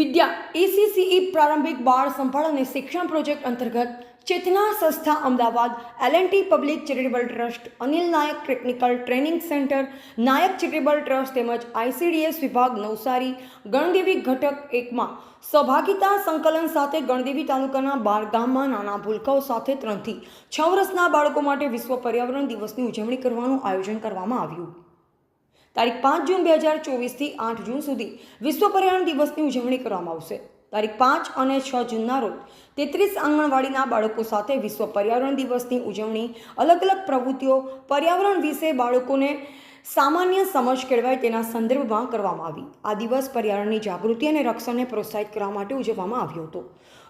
વિદ્યા એસીસીઈ પ્રારંભિક બાળ સંભાળ અને શિક્ષણ પ્રોજેક્ટ અંતર્ગત ચેતના સંસ્થા Ahmedabad, L and T public charitable trust, Anil Naik technical training centre, Naik charitable trust તેમજ આઈસીડીએસ વિભાગ નવસારી ગણદેવી ઘટક 1માં સહભાગિતા સંકલન સાથે ગણદેવી તાલુકાના 12 ગામમાં નાના ભૂલકાઓ સાથે 3 થી 6 વર્ષના બાળકો માટે વિશ્વ પર્યાવરણ દિવસની ઉજવણી કરવાનું આયોજન કરવામાં આવ્યું। તારીખ 5 જૂન 2024 થી 8 જૂન સુધી વિશ્વ પર્યાવરણ દિવસની ઉજવણી કરવામાં આવશે। તારીખ 5 અને 6 જૂનના રોજ 33 આંગણવાડીના બાળકો સાથે વિશ્વ પર્યાવરણ દિવસની ઉજવણી અલગ અલગ પ્રવૃત્તિઓ પર્યાવરણ વિશે બાળકોને સામાન્ય સમજ કેળવાય તેના સંદર્ભમાં કરવામાં આવી। આ દિવસ પર્યાવરણની જાગૃતિ અને રક્ષણને પ્રોત્સાહિત કરવા માટે ઉજવવામાં આવ્યો હતો।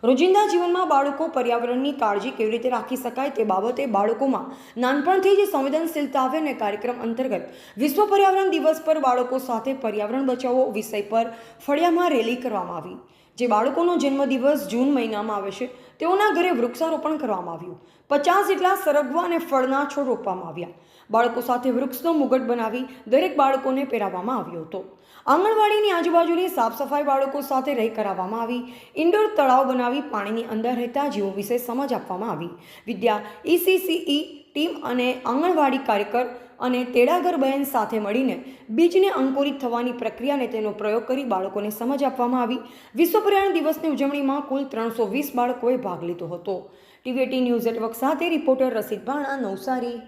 રોજિંદા જીવનમાં બાળકો પર્યાવરણની કાળજી કેવી રીતે રાખી શકાય તે બાબતે બાળકોમાં નાનપણથી જ સંવેદનશીલતા આવે અને કાર્યક્રમ અંતર્ગત વિશ્વ પર્યાવરણ દિવસ પર બાળકો સાથે પર્યાવરણ બચાવો વિષય પર ફળિયામાં રેલી કરવામાં આવી। જે બાળકોનો જન્મદિવસ જૂન મહિનામાં આવે છે તેઓના ઘરે વૃક્ષારોપણ કરવામાં આવ્યું। 50 જેટલા સરગવા અને ફળના છોડ રોપવામાં આવ્યા। બાળકો સાથે વૃક્ષનો મુગટ બનાવી દરેક બાળકોને પહેરાવવામાં આવ્યો હતો। આંગણવાડીની આજુબાજુની સાફ સફાઈ બાળકો સાથે રહી કરાવવામાં આવી। ઇન્ડોર તળાવ બનાવી પાણીની અંદર રહેતા જીવો વિશે સમજ આપવામાં આવી। વિદ્યા ઈસીસીઈ ટીમ અને આંગણવાડી કાર્યકર અને તેડાગર બહેન સાથે મળીને બીજને અંકુરિત થવાની પ્રક્રિયા અને તેનો પ્રયોગ કરી બાળકોને સમજ આપવામાં આવી। વિશ્વ પર્યાવરણ દિવસની ઉજવણીમાં કુલ 320 બાળકોએ ભાગ લીધો હતો। ટીવી18 ન્યૂઝ નેટવર્ક સાથે રિપોર્ટર રસીદ ભાણા, નવસારી।